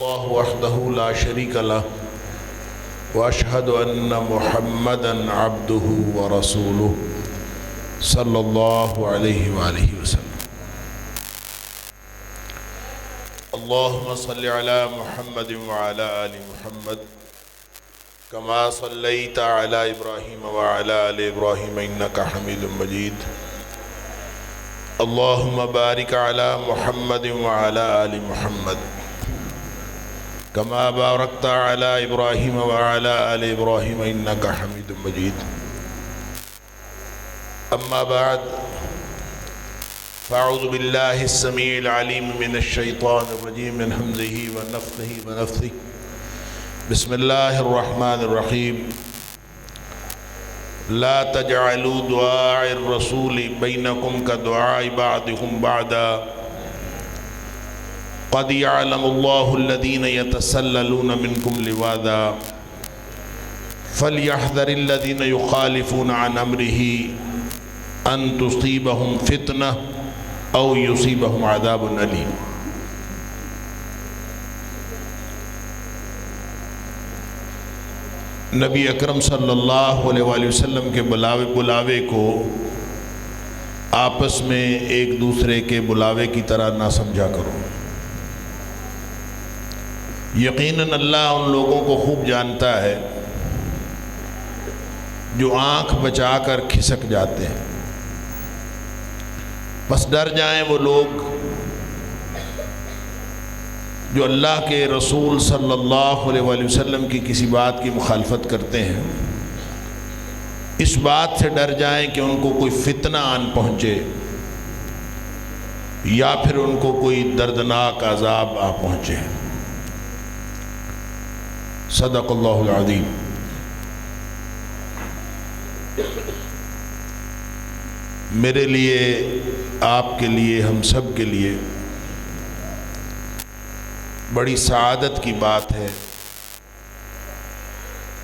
اللہ وحدہ لا شریک لہ واشہد ان محمدا عبدہ ورسولہ صلی اللہ علیہ وآلہ وسلم۔ اللہم صلی علی محمد وعلی آل محمد کما صلیت علی ابراہیم وعلی آل ابراہیم انکا حمید مجید۔ اللہم بارک علی محمد وعلی آل محمد کما بارکت علی ابراہیم وعلی آل ابراہیم انکا حمید مجید۔ اما بعد فاعوذ باللہ السمیع العلیم من الشیطان الرجیم من حمزہ ونفخہ ونفثہ۔ بسم اللہ الرحمن الرحیم۔ لا تجعلوا دعاء الرسول بینکم کدعاء بعضکم بعضا قد يعلم الله الذين يتسللون منكم لواذا فليحذر الذين يخالفون عن أمره أن تصيبهم فتنة أو يصيبهم عذاب أليم۔ نبی اکرم صلی اللہ علیہ وآلہ وسلم کے بلاوے کو آپس میں ایک دوسرے کے بلاوے کی طرح نہ سمجھا کرو۔ یقیناً اللہ ان لوگوں کو خوب جانتا ہے جو آنکھ بچا کر کھسک جاتے ہیں، بس ڈر جائیں وہ لوگ جو اللہ کے رسول صلی اللہ علیہ وآلہ وسلم کی کسی بات کی مخالفت کرتے ہیں۔ اس بات سے ڈر جائیں کہ ان کو کوئی فتنہ آن پہنچے یا پھر ان کو کوئی دردناک عذاب آ پہنچے۔ صدق اللہ العظیم۔ میرے لیے، آپ کے لیے، ہم سب کے لیے بڑی سعادت کی بات ہے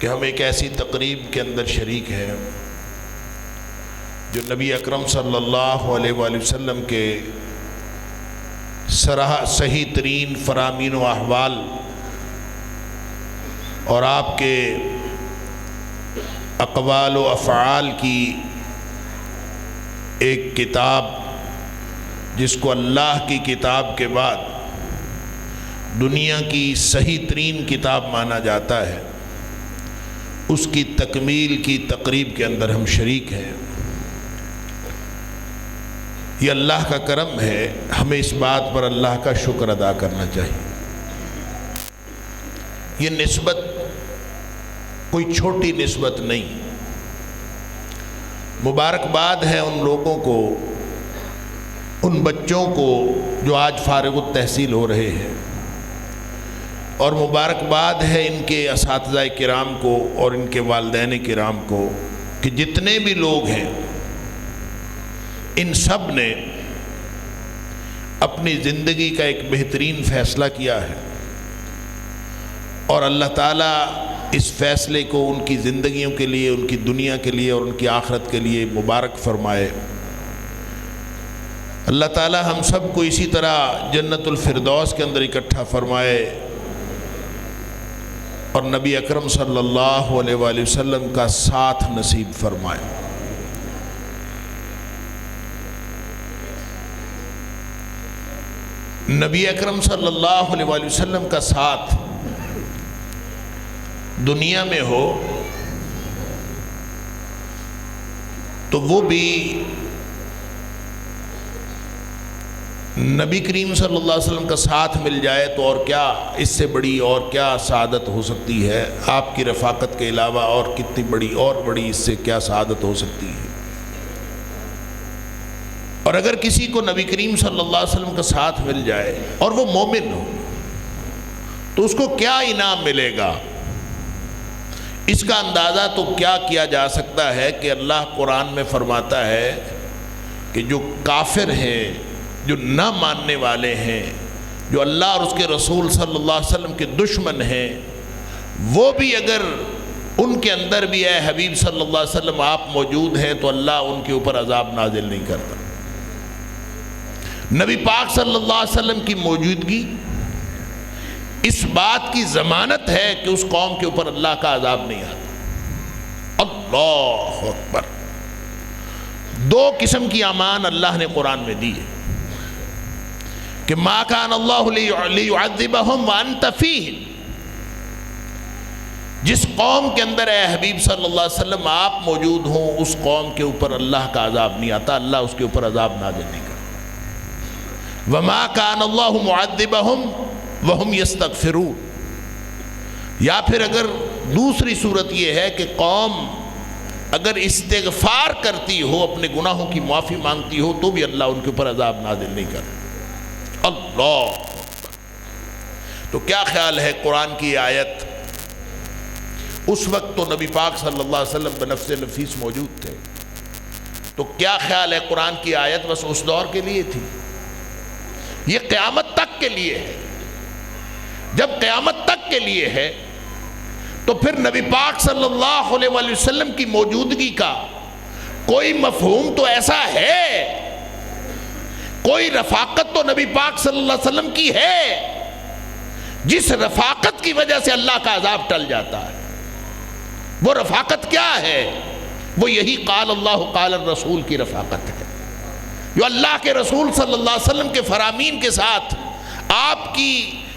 کہ ہم ایک ایسی تقریب کے اندر شریک ہیں جو نبی اکرم صلی اللہ علیہ وآلہ وسلم کے صحیح ترین فرامین و احوال اور آپ کے اقوال و افعال کی ایک کتاب، جس کو اللہ کی کتاب کے بعد دنیا کی صحیح ترین کتاب مانا جاتا ہے، اس کی تکمیل کی تقریب کے اندر ہم شریک ہیں۔ یہ اللہ کا کرم ہے، ہمیں اس بات پر اللہ کا شکر ادا کرنا چاہیے۔ یہ نسبت کوئی چھوٹی نسبت نہیں، مبارکباد ہے ان لوگوں کو، ان بچوں کو جو آج فارغ التحصیل ہو رہے ہیں، اور مبارکباد ہے ان کے اساتذہ کرام کو اور ان کے والدین کرام کو کہ جتنے بھی لوگ ہیں ان سب نے اپنی زندگی کا ایک بہترین فیصلہ کیا ہے، اور اللہ تعالیٰ اس فیصلے کو ان کی زندگیوں کے لیے، ان کی دنیا کے لیے اور ان کی آخرت کے لیے مبارک فرمائے۔ اللہ تعالیٰ ہم سب کو اسی طرح جنت الفردوس کے اندر اکٹھا فرمائے اور نبی اکرم صلی اللہ علیہ وآلہ وسلم کا ساتھ نصیب فرمائے۔ نبی اکرم صلی اللہ علیہ وآلہ وسلم کا ساتھ دنیا میں ہو تو وہ بھی نبی کریم صلی اللہ علیہ وسلم کا ساتھ مل جائے تو اور کیا اس سے بڑی اور کیا سعادت ہو سکتی ہے؟ آپ کی رفاقت کے علاوہ اور کتنی بڑی اور بڑی اس سے کیا سعادت ہو سکتی ہے؟ اور اگر کسی کو نبی کریم صلی اللہ علیہ وسلم کا ساتھ مل جائے اور وہ مومن ہو تو اس کو کیا انعام ملے گا؟ اس کا اندازہ تو کیا کیا جا سکتا ہے کہ اللہ قرآن میں فرماتا ہے کہ جو کافر ہیں، جو نہ ماننے والے ہیں، جو اللہ اور اس کے رسول صلی اللہ علیہ وسلم کے دشمن ہیں، وہ بھی اگر ان کے اندر بھی اے حبیب صلی اللہ علیہ وسلم آپ موجود ہیں تو اللہ ان کے اوپر عذاب نازل نہیں کرتا۔ نبی پاک صلی اللہ علیہ وسلم کی موجودگی اس بات کی ضمانت ہے کہ اس قوم کے اوپر اللہ کا عذاب نہیں آتا۔ اللہ اکبر۔ دو قسم کی امان اللہ نے قرآن میں دی ہے کہ ما کان اللہ لیعذبہم وانت فیہم، جس قوم کے اندر اے حبیب صلی اللہ علیہ وسلم آپ موجود ہوں اس قوم کے اوپر اللہ کا عذاب نہیں آتا، اللہ اس کے اوپر عذاب نازل نہیں کرتا۔ وما کان اللہ معذبہم وہم یستغفرون، یا پھر اگر دوسری صورت یہ ہے کہ قوم اگر استغفار کرتی ہو، اپنے گناہوں کی معافی مانگتی ہو، تو بھی اللہ ان کے اوپر عذاب نازل نہیں کرتا۔ اللہ، تو کیا خیال ہے قرآن کی آیت؟ اس وقت تو نبی پاک صلی اللہ علیہ وسلم بنفس نفیس موجود تھے، تو کیا خیال ہے قرآن کی آیت بس اس دور کے لیے تھی؟ یہ قیامت تک کے لیے ہے۔ جب قیامت تک کے لیے ہے تو پھر نبی پاک صلی اللہ علیہ وآلہ وسلم کی موجودگی کا کوئی مفہوم تو ایسا ہے، کوئی رفاقت تو نبی پاک صلی اللہ علیہ وسلم کی ہے جس رفاقت کی وجہ سے اللہ کا عذاب ٹل جاتا ہے۔ وہ رفاقت کیا ہے؟ وہ یہی قال اللہ قال الرسول کی رفاقت ہے، جو اللہ کے رسول صلی اللہ علیہ وسلم کے فرامین کے ساتھ، آپ کی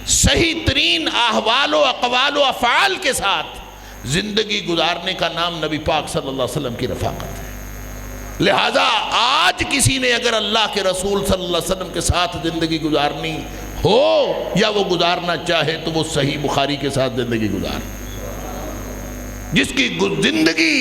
صحیح ترین احوال و اقوال و افعال کے ساتھ زندگی گزارنے کا نام نبی پاک صلی اللہ علیہ وسلم کی رفاقت ہے۔ لہٰذا آج کسی نے اگر اللہ کے رسول صلی اللہ علیہ وسلم کے ساتھ زندگی گزارنی ہو یا وہ گزارنا چاہے تو وہ صحیح بخاری کے ساتھ زندگی گزار، جس کی زندگی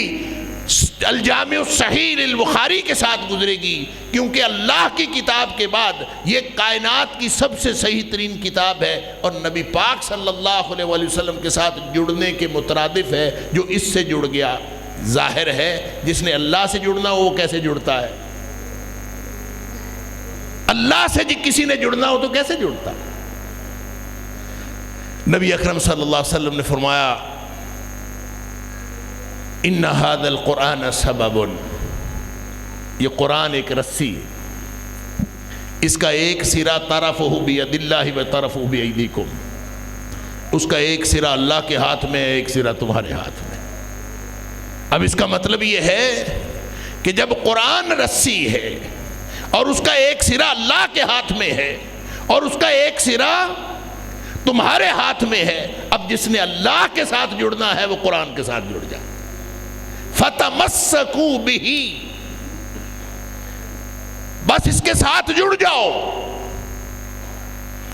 الجامع الصحیح للبخاری کے ساتھ گزرے گی، کیونکہ اللہ کی کتاب کے بعد یہ کائنات کی سب سے صحیح ترین کتاب ہے اور نبی پاک صلی اللہ علیہ وآلہ وسلم کے ساتھ جڑنے کے مترادف ہے۔ جو اس سے جڑ گیا ظاہر ہے جس نے اللہ سے جڑنا ہو وہ کیسے جڑتا ہے؟ اللہ سے کسی نے جڑنا ہو تو کیسے جڑتا؟ نبی اکرم صلی اللہ علیہ وسلم نے فرمایا ان هذا القرآن سبب، یہ قرآن ایک رسی ہے، اس کا ایک سرا طرفہ بید اللہ و طرفہ بایدیکم، اس کا ایک سرا اللہ کے ہاتھ میں ہے، ایک سرا تمہارے ہاتھ میں۔ اب اس کا مطلب یہ ہے کہ جب قرآن رسی ہے اور اس کا ایک سرا اللہ کے ہاتھ میں ہے اور اس کا ایک سرا تمہارے ہاتھ میں ہے، اب جس نے اللہ کے ساتھ جڑنا ہے وہ قرآن کے ساتھ جڑ جائے۔ فَتَمَسَّكُوا بِهِ، بس اس کے ساتھ جڑ جاؤ۔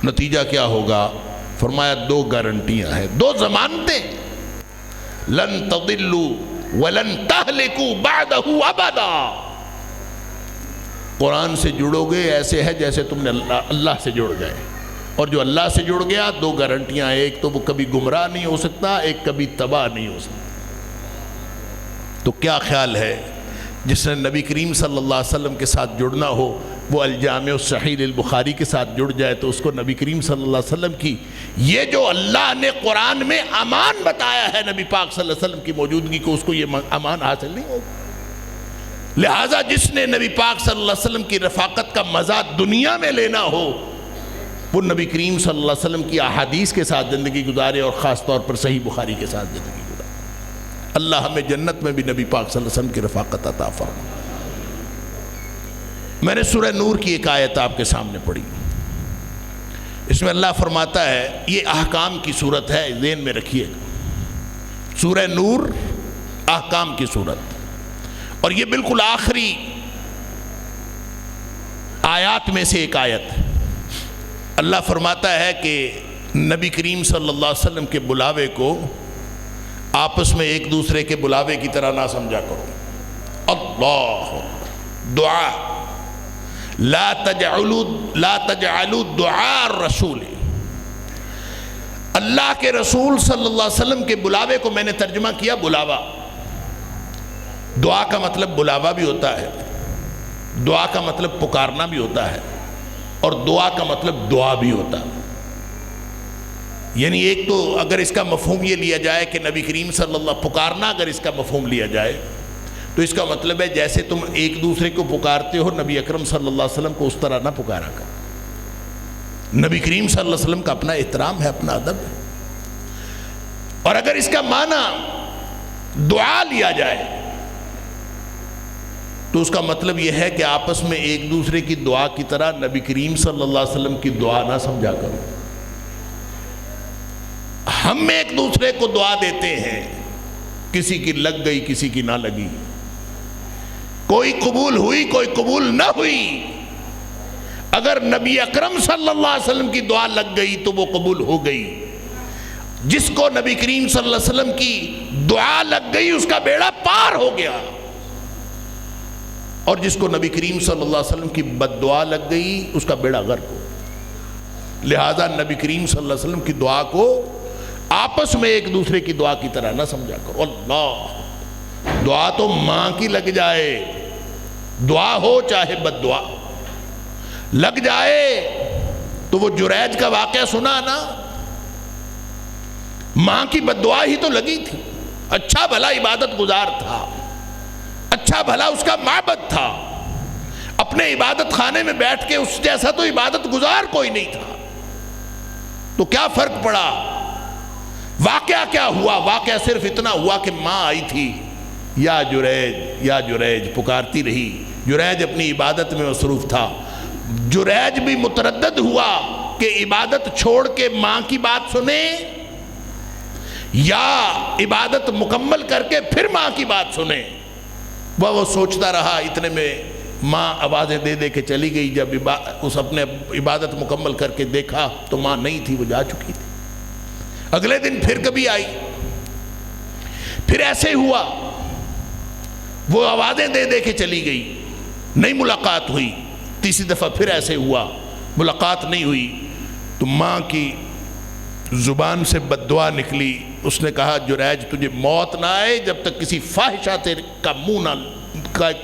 نتیجہ کیا ہوگا؟ فرمایا دو گارنٹیاں ہیں، دو ضمانتیں، لن تضلوا ولن تہلكوا بعدہ ابدا۔ قرآن سے جڑو گے ایسے ہے جیسے تم نے اللہ سے جڑ گئے، اور جو اللہ سے جڑ گیا دو گارنٹیاں، ایک تو وہ کبھی گمراہ نہیں ہو سکتا، ایک کبھی تباہ نہیں ہو سکتا۔ تو کیا خیال ہے جس نے نبی کریم صلی اللہ علیہ وسلم کے ساتھ جڑنا ہو وہ الجامع الصحیح للبخاری کے ساتھ جڑ جائے تو اس کو نبی کریم صلی اللہ علیہ وسلم کی یہ جو اللہ نے قرآن میں امان بتایا ہے نبی پاک صلی اللہ علیہ وسلم کی موجودگی کو، اس کو یہ امان حاصل نہیں ہوگا۔ لہٰذا جس نے نبی پاک صلی اللہ علیہ وسلم کی رفاقت کا مزہ دنیا میں لینا ہو وہ نبی کریم صلی اللہ علیہ وسلم کی احادیث کے ساتھ زندگی گزارے، اور خاص طور پر صحیح بخاری کے ساتھ زندگی گزارے۔ اللہ ہمیں جنت میں بھی نبی پاک صلی اللہ علیہ وسلم کی رفاقت عطا فرما۔ میں نے سورہ نور کی ایک آیت آپ کے سامنے پڑھی، اس میں اللہ فرماتا ہے، یہ احکام کی صورت ہے، ذہن میں رکھیے، سورہ نور احکام کی صورت، اور یہ بالکل آخری آیات میں سے ایک آیت ہے۔ اللہ فرماتا ہے کہ نبی کریم صلی اللہ علیہ وسلم کے بلاوے کو آپس میں ایک دوسرے کے بلاوے کی طرح نہ سمجھا کرو۔ اللہ، دعا، لا تجعلوا دعاء الرسول، اللہ کے رسول صلی اللہ علیہ وسلم کے بلاوے کو میں نے ترجمہ کیا بلاوا۔ دعا کا مطلب بلاوا بھی ہوتا ہے، دعا کا مطلب پکارنا بھی ہوتا ہے، اور دعا کا مطلب دعا بھی ہوتا ہے۔ یعنی ایک تو اگر اس کا مفہوم یہ لیا جائے کہ نبی کریم صلی اللہ پکارنا، اگر اس کا مفہوم لیا جائے تو اس کا مطلب ہے جیسے تم ایک دوسرے کو پکارتے ہو نبی اکرم صلی اللہ علیہ وسلم کو اس طرح نہ پکارا کر۔ نبی کریم صلی اللہ علیہ وسلم کا اپنا احترام ہے، اپنا ادب ہے۔ اور اگر اس کا معنی دعا لیا جائے تو اس کا مطلب یہ ہے کہ آپس میں ایک دوسرے کی دعا کی طرح نبی کریم صلی اللہ علیہ وسلم کی دعا نہ سمجھا کرو۔ ہم ایک دوسرے کو دعا دیتے ہیں، کسی کی لگ گئی کسی کی نہ لگی، کوئی قبول ہوئی کوئی قبول نہ ہوئی۔ اگر نبی اکرم صلی اللہ علیہ وسلم کی دعا لگ گئی تو وہ قبول ہو گئی۔ جس کو نبی کریم صلی اللہ علیہ وسلم کی دعا لگ گئی اس کا بیڑا پار ہو گیا، اور جس کو نبی کریم صلی اللہ علیہ وسلم کی بد دعا لگ گئی اس کا بیڑا غرق ہو۔ لہذا نبی کریم صلی اللہ علیہ وسلم کی دعا کو آپس میں ایک دوسرے کی دعا کی طرح نہ سمجھا کرو۔ اللہ، دعا تو ماں کی لگ جائے، دعا ہو چاہے بد دعا لگ جائے۔ تو وہ جریج کا واقعہ سنا نا، ماں کی بد دعا ہی تو لگی تھی، اچھا بھلا عبادت گزار تھا، اچھا بھلا اس کا معبد تھا، اپنے عبادت خانے میں بیٹھ کے اس جیسا تو عبادت گزار کوئی نہیں تھا، تو کیا فرق پڑا؟ واقعہ کیا ہوا؟ واقعہ صرف اتنا ہوا کہ ماں آئی تھی، یا جریج یا جریج پکارتی رہی، جریج اپنی عبادت میں مصروف تھا۔ جریج بھی متردد ہوا کہ عبادت چھوڑ کے ماں کی بات سنے یا عبادت مکمل کر کے پھر ماں کی بات سنے۔ وہ سوچتا رہا، اتنے میں ماں آوازیں دے دے کے چلی گئی۔ جب اس اپنے عبادت مکمل کر کے دیکھا تو ماں نہیں تھی، وہ جا چکی تھی۔ اگلے دن پھر کبھی آئی، پھر ایسے ہوا، وہ آوازیں دے دے کے چلی گئی، نہیں ملاقات ہوئی۔ تیسری دفعہ پھر ایسے ہوا، ملاقات نہیں ہوئی، تو ماں کی زبان سے بد دعا نکلی۔ اس نے کہا جریج تجھے موت نہ آئے جب تک کسی فاحشہ کا منہ نہ،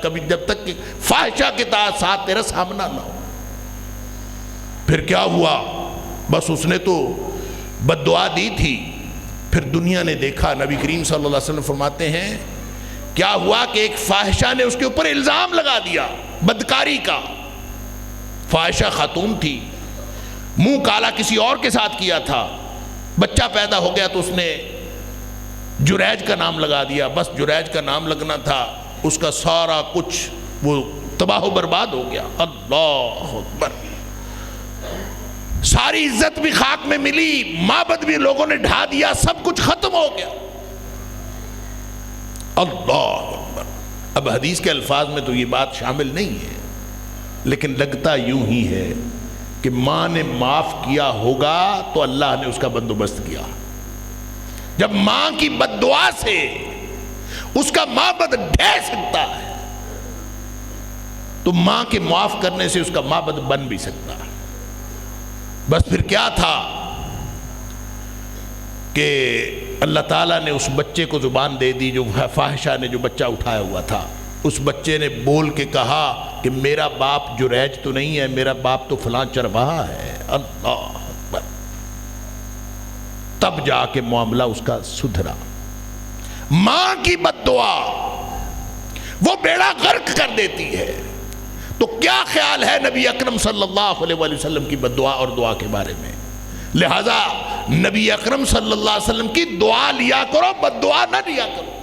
کبھی جب تک کہ فاحشہ کے ساتھ تیرا سامنا نہ ہو۔ پھر کیا ہوا؟ بس اس نے تو بد دعا دی تھی، پھر دنیا نے دیکھا۔ نبی کریم صلی اللہ علیہ وسلم فرماتے ہیں کیا ہوا کہ ایک فاحشہ نے اس کے اوپر الزام لگا دیا بدکاری کا۔ فاحشہ خاتون تھی، منہ کالا کسی اور کے ساتھ کیا تھا، بچہ پیدا ہو گیا تو اس نے جریج کا نام لگا دیا۔ بس جریج کا نام لگنا تھا، اس کا سارا کچھ وہ تباہ و برباد ہو گیا۔ اللہ اکبر، ساری عزت بھی خاک میں ملی، معبد بھی لوگوں نے ڈھا دیا، سب کچھ ختم ہو گیا۔ اللہ اکبر۔ اب حدیث کے الفاظ میں تو یہ بات شامل نہیں ہے، لیکن لگتا یوں ہی ہے کہ ماں نے معاف کیا ہوگا تو اللہ نے اس کا بندوبست کیا۔ جب ماں کی بد دعا سے اس کا معبد ڈھہ سکتا ہے تو ماں کے معاف کرنے سے اس کا معبد بن بھی سکتا ہے۔ بس پھر کیا تھا کہ اللہ تعالیٰ نے اس بچے کو زبان دے دی، جو فاحشہ نے جو بچہ اٹھایا ہوا تھا، اس بچے نے بول کے کہا کہ میرا باپ جریج تو نہیں ہے، میرا باپ تو فلاں چرواہا ہے۔ اللہ اکبر۔ تب جا کے معاملہ اس کا سدھرا۔ ماں کی بد دعا وہ بیڑا غرق کر دیتی ہے۔ تو کیا خیال ہے نبی اکرم صلی اللہ علیہ وسلم کی بد دعا اور دعا کے بارے میں؟ لہذا نبی اکرم صلی اللہ علیہ وسلم کی دعا لیا کرو، بد دعا نہ لیا کرو۔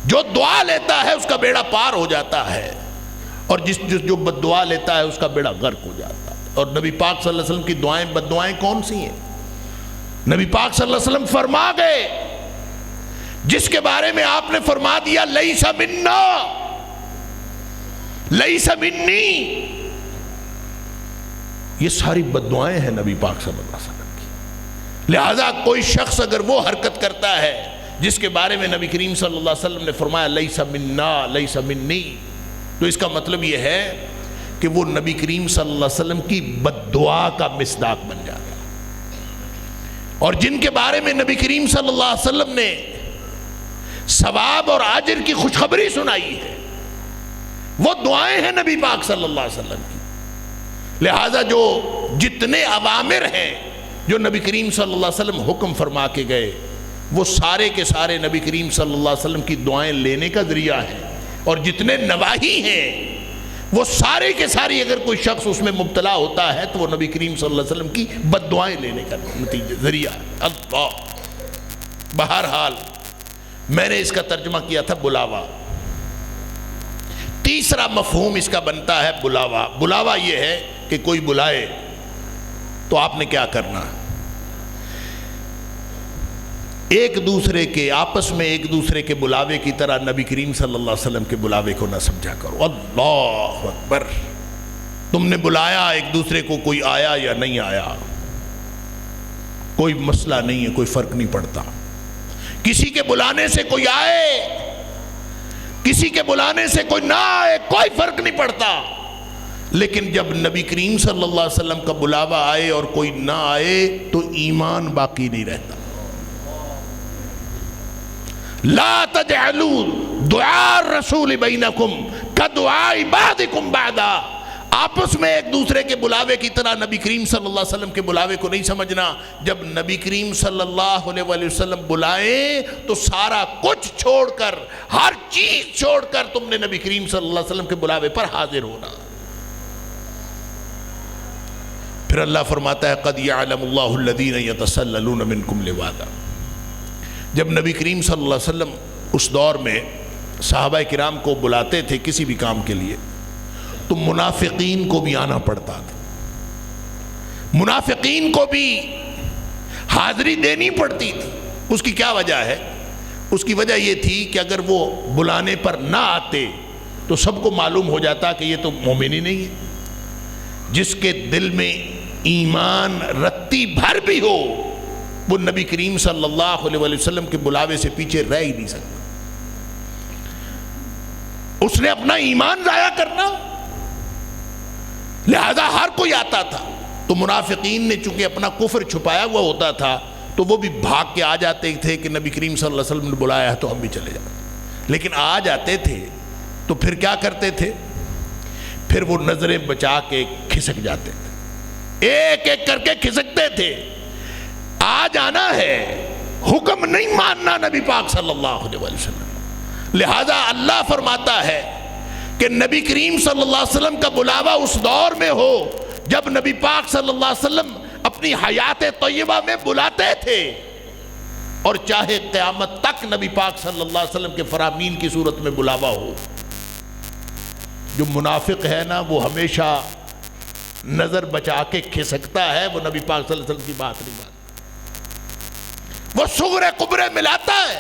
جو دعا لیتا ہے اس کا بیڑا پار ہو جاتا ہے، اور جو بد دعا لیتا ہے اس کا بیڑا غرق ہو جاتا ہے۔ اور نبی پاک صلی اللہ علیہ وسلم کی دعائیں بد دعائیں کون سی ہیں؟ نبی پاک صلی اللہ علیہ وسلم فرما گئے، جس کے بارے میں آپ نے فرما دیا لیس منا لیس منی، یہ ساری بد دعائیں ہیں نبی پاک صلی اللہ علیہ وسلم کی۔ لہذا کوئی شخص اگر وہ حرکت کرتا ہے جس کے بارے میں نبی کریم صلی اللہ علیہ وسلم نے فرمایا لیس منا لیس منی، تو اس کا مطلب یہ ہے کہ وہ نبی کریم صلی اللہ علیہ وسلم کی بد دعا کا مصداق بن جاتا ہے۔ اور جن کے بارے میں نبی کریم صلی اللہ علیہ وسلم نے ثواب اور اجر کی خوشخبری سنائی ہے، وہ دعائیں ہیں نبی پاک صلی اللہ علیہ وسلم کی۔ لہذا جو جتنے اوامر ہیں جو نبی کریم صلی اللہ علیہ وسلم حکم فرما کے گئے، وہ سارے کے سارے نبی کریم صلی اللہ علیہ وسلم کی دعائیں لینے کا ذریعہ ہیں، اور جتنے نواہی ہیں وہ ساری کے ساری اگر کوئی شخص اس میں مبتلا ہوتا ہے تو وہ نبی کریم صلی اللہ علیہ وسلم کی بد دعائیں لینے کا نتیجہ ذریعہ ہے۔ اللہ، بہرحال میں نے اس کا ترجمہ کیا تھا بلاوا۔ تیسرا مفہوم اس کا بنتا ہے بلاوا۔ بلاوا یہ ہے کہ کوئی بلائے تو آپ نے کیا کرنا، ایک دوسرے کے آپس میں ایک دوسرے کے بلاوے کی طرح نبی کریم صلی اللہ علیہ وسلم کے بلاوے کو نہ سمجھا کرو۔ اللہ اکبر، تم نے بلایا ایک دوسرے کو، کوئی آیا یا نہیں آیا کوئی مسئلہ نہیں ہے، کوئی فرق نہیں پڑتا۔ کسی کے بلانے سے کوئی آئے، کسی کے بلانے سے کوئی نہ آئے، کوئی فرق نہیں پڑتا، لیکن جب نبی کریم صلی اللہ علیہ وسلم کا بلاوا آئے اور کوئی نہ آئے تو ایمان باقی نہیں رہتا۔ لا تجعلوا دعاء الرسول بینکم کدعاء بعضکم بعضا، آپس میں ایک دوسرے کے بلاوے کی طرح نبی کریم صلی اللہ علیہ وسلم کے بلاوے کو نہیں سمجھنا۔ جب نبی کریم صلی اللہ علیہ وسلم بلائیں تو سارا کچھ چھوڑ کر، ہر چیز چھوڑ کر تم نے نبی کریم صلی اللہ علیہ وسلم کے بلاوے پر حاضر ہونا۔ پھر اللہ فرماتا ہے قد یعلم اللہ الذین یتسللون منکم لواذا۔ جب نبی کریم صلی اللہ علیہ وسلم اس دور میں صحابہ کرام کو بلاتے تھے کسی بھی کام کے لیے تو منافقین کو بھی آنا پڑتا تھا، منافقین کو بھی حاضری دینی پڑتی تھی۔ اس کی کیا وجہ ہے؟ اس کی وجہ یہ تھی کہ اگر وہ بلانے پر نہ آتے تو سب کو معلوم ہو جاتا کہ یہ تو مومن ہی نہیں ہے۔ جس کے دل میں ایمان رتی بھر بھی ہو وہ نبی کریم صلی اللہ علیہ وسلم کے بلاوے سے پیچھے رہ ہی نہیں سکتا۔ اس نے اپنا ایمان ضائع کرنا، لہذا ہر کوئی آتا تھا۔ تو منافقین نے چونکہ اپنا کفر چھپایا ہوا ہوتا تھا تو وہ بھی بھاگ کے آ جاتے تھے کہ نبی کریم صلی اللہ علیہ وسلم نے بلایا ہے تو ہم بھی چلے جاتے، لیکن آ جاتے تھے تو پھر کیا کرتے تھے؟ پھر وہ نظریں بچا کے کھسک جاتے تھے، ایک ایک کر کے کھسکتے تھے۔ آ جانا ہے، حکم نہیں ماننا نبی پاک صلی اللہ علیہ وسلم۔ لہذا اللہ فرماتا ہے کہ نبی کریم صلی اللہ علیہ وسلم کا بلاوا اس دور میں ہو جب نبی پاک صلی اللہ علیہ وسلم اپنی حیات طیبہ میں بلاتے تھے، اور چاہے قیامت تک نبی پاک صلی اللہ علیہ وسلم کے فرامین کی صورت میں بلاوا ہو۔ جو منافق ہے نا وہ ہمیشہ نظر بچا کے کھسکتا ہے، وہ نبی پاک صلی اللہ علیہ وسلم کی بات نہیں مانتا، وہ صغرے قبرے ملاتا ہے،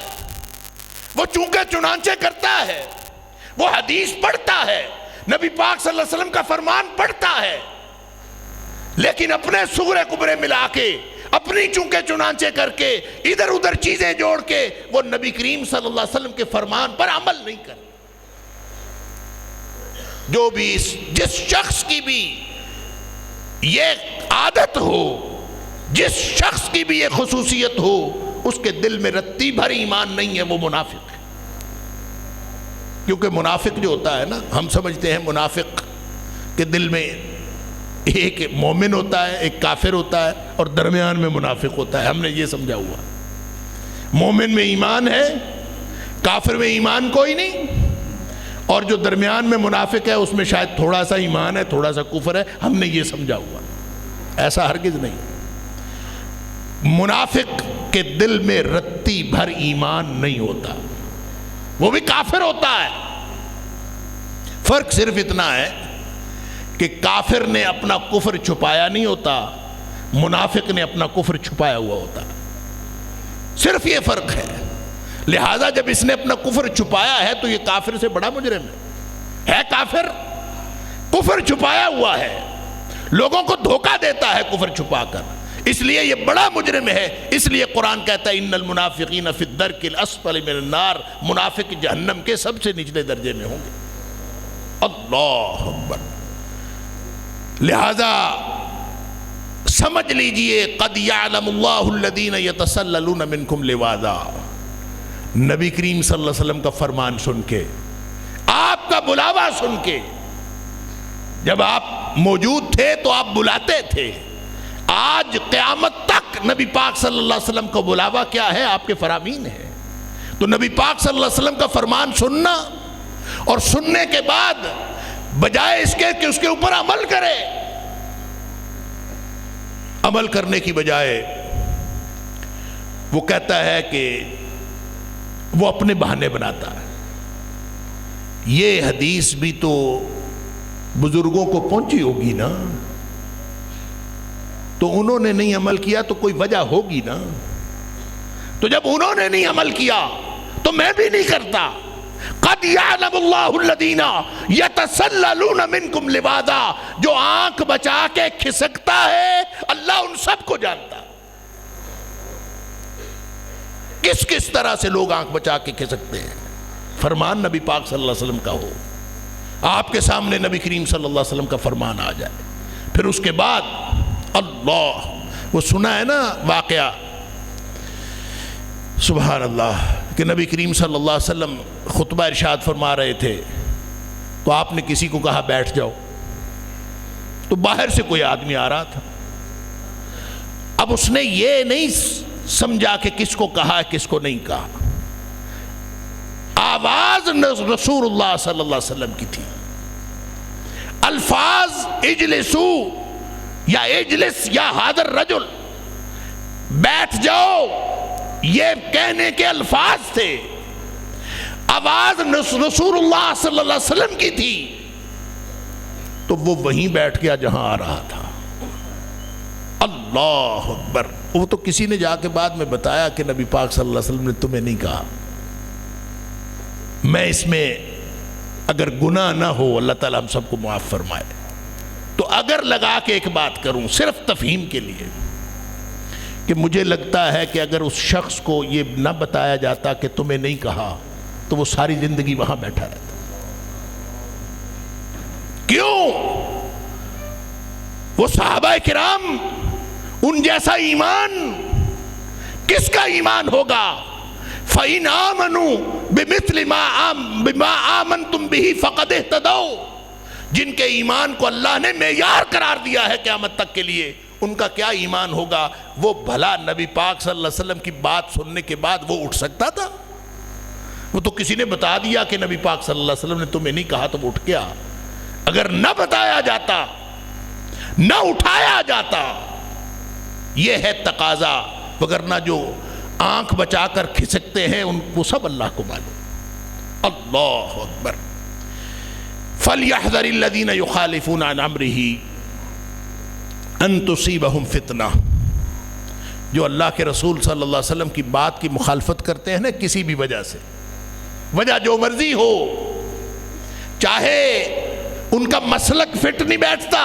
وہ چونکہ چنانچہ کرتا ہے، وہ حدیث پڑھتا ہے، نبی پاک صلی اللہ علیہ وسلم کا فرمان پڑھتا ہے، لیکن اپنے صغرے قبرے ملا کے، اپنی چونکہ چنانچہ کر کے، ادھر ادھر چیزیں جوڑ کے وہ نبی کریم صلی اللہ علیہ وسلم کے فرمان پر عمل نہیں کرتا۔ جو بھی جس شخص کی بھی یہ عادت ہو، جس شخص کی بھی یہ خصوصیت ہو، اس کے دل میں رتی بھر ایمان نہیں ہے، وہ منافق ہے۔ کیونکہ منافق جو ہوتا ہے نا، ہم سمجھتے ہیں منافق کے دل میں ایک مومن ہوتا ہے، ایک کافر ہوتا ہے، اور درمیان میں منافق ہوتا ہے۔ ہم نے یہ سمجھا ہوا، مومن میں ایمان ہے، کافر میں ایمان کوئی نہیں، اور جو درمیان میں منافق ہے اس میں شاید تھوڑا سا ایمان ہے، تھوڑا سا کفر ہے۔ ہم نے یہ سمجھا ہوا، ایسا ہرگز نہیں۔ منافق کے دل میں رتی بھر ایمان نہیں ہوتا، وہ بھی کافر ہوتا ہے۔ فرق صرف اتنا ہے کہ کافر نے اپنا کفر چھپایا نہیں ہوتا، منافق نے اپنا کفر چھپایا ہوا ہوتا، صرف یہ فرق ہے۔ لہذا جب اس نے اپنا کفر چھپایا ہے تو یہ کافر سے بڑا مجرم ہے کافر، کفر چھپایا ہوا ہے، لوگوں کو دھوکہ دیتا ہے کفر چھپا کر، اس لیے یہ بڑا مجرم ہے۔ اس لیے قرآن کہتا ہے ان المنافقین فی الدرک الاسفل من النار، منافق جہنم کے سب سے نچلے درجے میں ہوں گے۔ اللہ اکبر۔ لہذا سمجھ لیجئے قد یعلم اللہ الذین یتسللون منکم لواذا، نبی کریم صلی اللہ علیہ وسلم کا فرمان سن کے، آپ کا بلاوا سن کے، جب آپ موجود تھے تو آپ بلاتے تھے، آج قیامت تک نبی پاک صلی اللہ علیہ وسلم کا بلاوا کیا ہے؟ آپ کے فرامین ہے۔ تو نبی پاک صلی اللہ علیہ وسلم کا فرمان سننا، اور سننے کے بعد بجائے اس کے کہ اس کے اوپر عمل کرے، عمل کرنے کی بجائے وہ کہتا ہے کہ وہ اپنے بہانے بناتا ہے۔ یہ حدیث بھی تو بزرگوں کو پہنچی ہوگی نا، تو انہوں نے نہیں عمل کیا تو کوئی وجہ ہوگی نا، تو جب انہوں نے نہیں عمل کیا تو میں بھی نہیں کرتا۔ قد یعلم اللہ الذین یتسللون منکم لواذا، جو آنکھ بچا کے کھسکتا ہے اللہ ان سب کو جانتا۔ کس کس طرح سے لوگ آنکھ بچا کے کھسکتے ہیں، فرمان نبی پاک صلی اللہ علیہ وسلم کا ہو، آپ کے سامنے نبی کریم صلی اللہ علیہ وسلم کا فرمان آ جائے، پھر اس کے بعد اللہ، وہ سنا ہے نا واقعہ سبحان اللہ کہ نبی کریم صلی اللہ علیہ وسلم خطبہ ارشاد فرما رہے تھے تو آپ نے کسی کو کہا بیٹھ جاؤ، تو باہر سے کوئی آدمی آ رہا تھا۔ اب اس نے یہ نہیں سمجھا کہ کس کو کہا ہے کس کو نہیں کہا، آواز رسول اللہ صلی اللہ علیہ وسلم کی تھی، الفاظ اجلسو یا اجلس یا حاضر رجل، بیٹھ جاؤ، یہ کہنے کے الفاظ تھے، آواز رسول اللہ صلی اللہ علیہ وسلم کی تھی، تو وہ وہیں بیٹھ گیا جہاں آ رہا تھا۔ اللہ اکبر۔ وہ تو کسی نے جا کے بعد میں بتایا کہ نبی پاک صلی اللہ علیہ وسلم نے تمہیں نہیں کہا۔ میں اس میں اگر گناہ نہ ہو اللہ تعالیٰ ہم سب کو معاف فرمائے، تو اگر لگا کے ایک بات کروں صرف تفہیم کے لیے کہ مجھے لگتا ہے کہ اگر اس شخص کو یہ نہ بتایا جاتا کہ تمہیں نہیں کہا تو وہ ساری زندگی وہاں بیٹھا رہتا۔ کیوں؟ وہ صحابہ کرام، ان جیسا ایمان کس کا ایمان ہوگا؟ فَإِنْ آمَنُوا بِمِثْلِ مَا آمَنْتُمْ بِهِ فَقَدْ اهْتَدَوْا، جن کے ایمان کو اللہ نے معیار قرار دیا ہے قیامت تک کے لیے، ان کا کیا ایمان ہوگا؟ وہ بھلا نبی پاک صلی اللہ علیہ وسلم کی بات سننے کے بعد وہ اٹھ سکتا تھا؟ وہ تو کسی نے بتا دیا کہ نبی پاک صلی اللہ علیہ وسلم نے تمہیں نہیں کہا تو وہ اٹھ گیا۔ اگر نہ بتایا جاتا، نہ اٹھایا جاتا، یہ ہے تقاضا، وگرنہ جو آنکھ بچا کر کھسکتے ہیں ان کو سب اللہ کو معلوم۔ اللہ اکبر۔ فَلْيَحْذَرِ الَّذِينَ يُخَالِفُونَ عَنْ أَمْرِهِ أَن تُصِيبَهُمْ فِتْنَةٌ، جو اللہ کے رسول صلی اللہ علیہ وسلم کی بات کی مخالفت کرتے ہیں نا کسی بھی وجہ سے، وجہ جو مرضی ہو، چاہے ان کا مسلک فٹ نہیں بیٹھتا،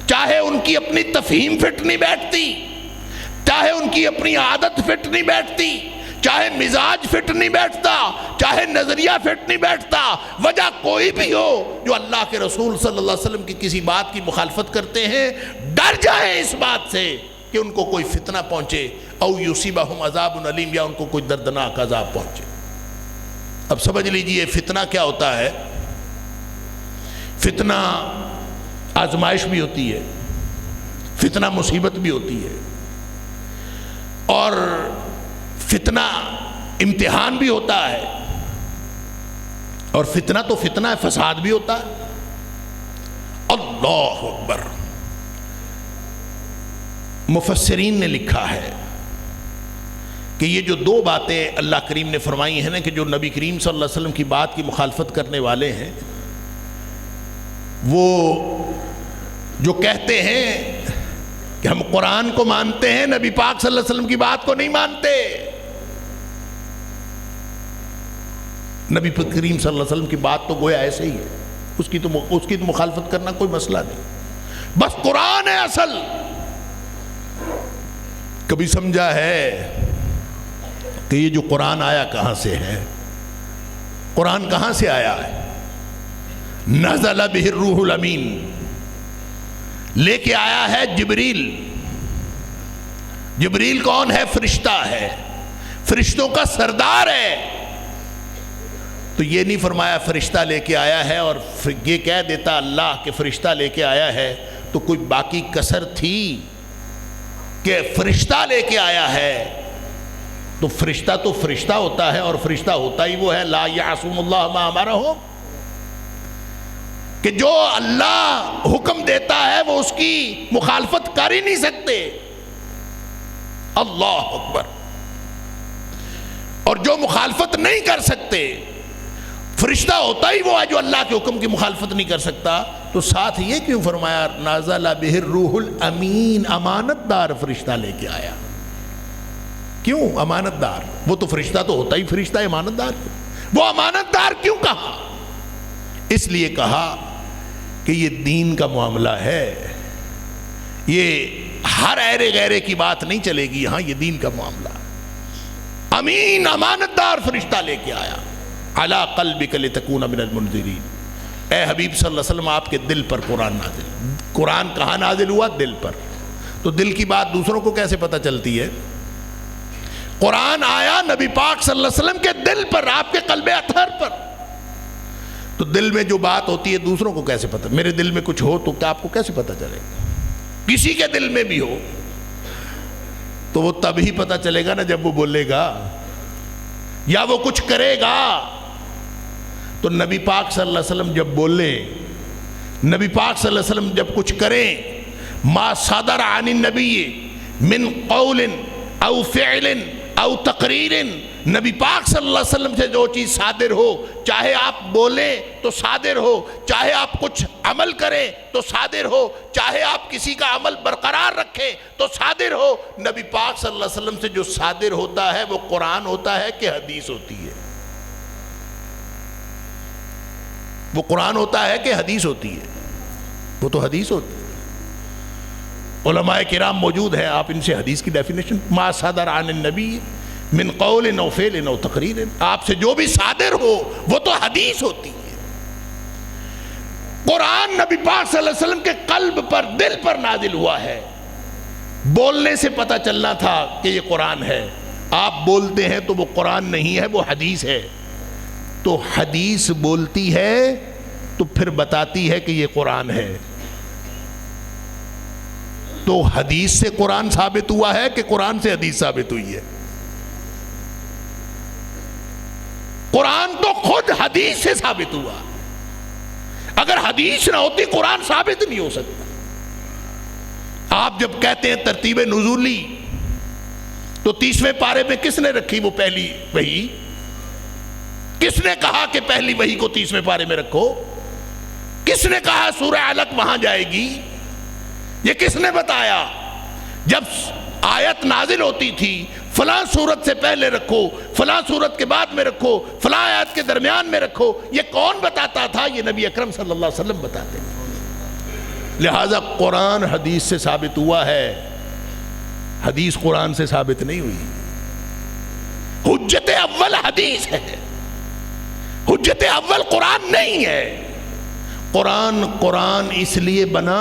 چاہے ان کی اپنی تفہیم فٹ نہیں بیٹھتی، چاہے ان کی اپنی عادت فٹ نہیں بیٹھتی، چاہے مزاج فٹ نہیں بیٹھتا، چاہے نظریہ فٹ نہیں بیٹھتا، وجہ کوئی بھی ہو، جو اللہ کے رسول صلی اللہ علیہ وسلم کی کسی بات کی مخالفت کرتے ہیں، ڈر جائیں اس بات سے کہ ان کو کوئی فتنہ پہنچے، او یصیبہم عذاب علیم، یا ان کو کوئی دردناک عذاب پہنچے۔ اب سمجھ لیجئے فتنہ کیا ہوتا ہے۔ فتنہ آزمائش بھی ہوتی ہے، فتنہ مصیبت بھی ہوتی ہے، اور فتنہ امتحان بھی ہوتا ہے، اور فتنہ تو فتنہ ہے، فساد بھی ہوتا ہے۔ اللہ اکبر۔ مفسرین نے لکھا ہے کہ یہ جو دو باتیں اللہ کریم نے فرمائی ہیں نا، کہ جو نبی کریم صلی اللہ علیہ وسلم کی بات کی مخالفت کرنے والے ہیں، وہ جو کہتے ہیں کہ ہم قرآن کو مانتے ہیں، نبی پاک صلی اللہ علیہ وسلم کی بات کو نہیں مانتے، نبی کریم صلی اللہ علیہ وسلم کی بات تو گویا ایسے ہی ہے، اس کی تو مخالفت کرنا کوئی مسئلہ نہیں، بس قرآن ہے اصل۔ کبھی سمجھا ہے کہ یہ جو قرآن آیا کہاں سے ہے؟ قرآن کہاں سے آیا ہے؟ نزل بہ الروح الامین، لے کے آیا ہے جبریل۔ جبریل کون ہے؟ فرشتہ ہے، فرشتوں کا سردار ہے۔ تو یہ نہیں فرمایا فرشتہ لے کے آیا ہے، اور یہ کہہ دیتا اللہ کہ فرشتہ لے کے آیا ہے تو کوئی باقی کسر تھی کہ فرشتہ لے کے آیا ہے؟ تو فرشتہ ہوتا ہے، اور فرشتہ ہوتا ہی وہ ہے لا یعصون اللہ ما امرہم۔ کہ جو اللہ حکم دیتا ہے وہ اس کی مخالفت کر ہی نہیں سکتے. اللہ اکبر. اور جو مخالفت نہیں کر سکتے، فرشتہ ہوتا ہی وہ ہے جو اللہ کے حکم کی مخالفت نہیں کر سکتا، تو ساتھ یہ کیوں فرمایا نازل بہ الروح الامین، امانت دار فرشتہ لے کے آیا. کیوں امانت دار؟ وہ تو فرشتہ تو ہوتا ہی فرشتہ امانت دار. وہ امانت دار کیوں کہا؟ اس لیے کہا کہ یہ دین کا معاملہ ہے، یہ ہر ایرے غیرے کی بات نہیں چلے گی، یہاں یہ دین کا معاملہ. امین امانت دار فرشتہ لے کے آیا. علی قلبک لتکون من المنذرین. اے حبیب صلی اللہ علیہ وسلم آپ کے دل پر قرآن نازل. قرآن کہاں نازل ہوا؟ دل پر. تو دل کی بات دوسروں کو کیسے پتہ چلتی ہے؟ قرآن آیا نبی پاک صلی اللہ علیہ وسلم کے دل پر، آپ کے قلب اطہر پر. تو دل میں جو بات ہوتی ہے دوسروں کو کیسے پتہ؟ میرے دل میں کچھ ہو تو کیا آپ کو کیسے پتہ چلے گا؟ کسی کے دل میں بھی ہو تو وہ تب ہی پتہ چلے گا نا جب وہ بولے گا یا وہ کچھ کرے گا. تو نبی پاک صلی اللہ علیہ وسلم جب بولے، نبی پاک صلی اللہ علیہ وسلم جب کچھ کریں، ما صدر عن النبی من قول او فعل او تقریر، نبی پاک صلی اللہ علیہ وسلم سے جو چیز صادر ہو، چاہے آپ بولیں تو صادر ہو، چاہے آپ کچھ عمل کریں تو صادر ہو، چاہے آپ کسی کا عمل برقرار رکھیں تو صادر ہو، نبی پاک صلی اللہ علیہ وسلم سے جو صادر ہوتا ہے وہ قرآن ہوتا ہے کہ حدیث ہوتی ہے؟ وہ قرآن ہوتا ہے کہ حدیث ہوتی ہے؟ وہ تو حدیث ہوتی ہے. علماء کرام موجود ہیں، آپ ان سے حدیث کی ڈیفینیشن، ما صدر عن النبی من قول او فعل او تقریر، آپ سے جو بھی صادر ہو وہ تو حدیث ہوتی ہے. قرآن نبی پاک صلی اللہ علیہ وسلم کے قلب پر، دل پر نازل ہوا ہے. بولنے سے پتہ چلنا تھا کہ یہ قرآن ہے. آپ بولتے ہیں تو وہ قرآن نہیں ہے، وہ حدیث ہے. تو حدیث بولتی ہے تو پھر بتاتی ہے کہ یہ قرآن ہے. تو حدیث سے قرآن ثابت ہوا ہے کہ قرآن سے حدیث ثابت ہوئی ہے؟ قرآن تو خود حدیث سے ثابت ہوا. اگر حدیث نہ ہوتی قرآن ثابت نہیں ہو سکتا. آپ جب کہتے ہیں ترتیب نزولی، تو 30ویں پارے میں کس نے رکھی وہ پہلی وحی؟ کس نے کہا کہ پہلی وحی کو 30ویں پارے میں رکھو؟ کس نے کہا سورہ علق وہاں جائے گی؟ یہ کس نے بتایا؟ جب آیت نازل ہوتی تھی فلاں صورت سے پہلے رکھو، فلاں صورت کے بعد میں رکھو، فلاں آیت کے درمیان میں رکھو، یہ کون بتاتا تھا؟ یہ نبی اکرم صلی اللہ علیہ وسلم بتاتے ہیں. لہٰذا قرآن حدیث سے ثابت ہوا ہے، حدیث قرآن سے ثابت نہیں ہوئی. حجت اول حدیث ہے، حجت اول قرآن نہیں ہے. قرآن اس لیے بنا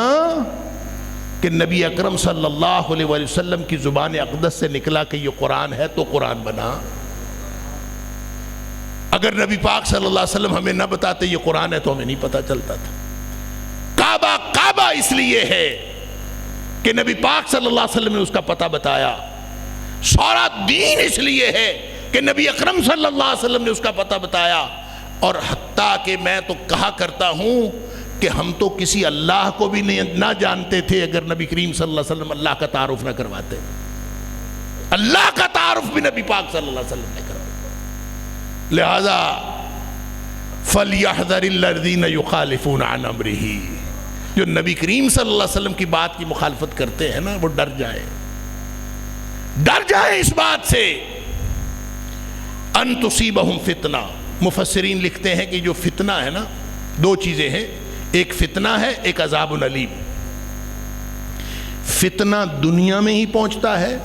کہ نبی اکرم صلی اللہ علیہ وسلم کی زبان اقدس سے نکلا کہ یہ قرآن ہے تو قرآن بنا. اگر نبی پاک صلی اللہ علیہ وسلم ہمیں نہ بتاتے یہ قرآن ہے تو ہمیں نہیں پتا چلتا تھا. کعبہ اس لیے ہے کہ نبی پاک صلی اللہ علیہ وسلم نے اس کا پتہ بتایا. سارا دین اس لیے ہے کہ نبی اکرم صلی اللہ علیہ وسلم نے اس کا پتہ بتایا. اور حتیٰ کہ میں تو کہا کرتا ہوں کہ ہم تو کسی اللہ کو بھی نہ جانتے تھے اگر نبی کریم صلی اللہ علیہ وسلم اللہ کا تعارف نہ کرواتے. اللہ کا تعارف بھی نبی پاک صلی اللہ علیہ وسلم نے کروایا. لہذا فَلْيَحْذَرِ الَّذِينَ يُخَالِفُونَ عَنْ أَمْرِهِ، جو نبی کریم صلی اللہ علیہ وسلم کی بات کی مخالفت کرتے ہیں نا، وہ ڈر جائیں اس بات سے. أَن تُصِيبَهُمْ فِتْنَةٌ، مفسرین لکھتے ہیں کہ جو فتنہ ہے نا، دو چیزیں ہیں، ایک فتنہ ہے، ایک عذاب علیم. فتنہ دنیا میں ہی پہنچتا ہے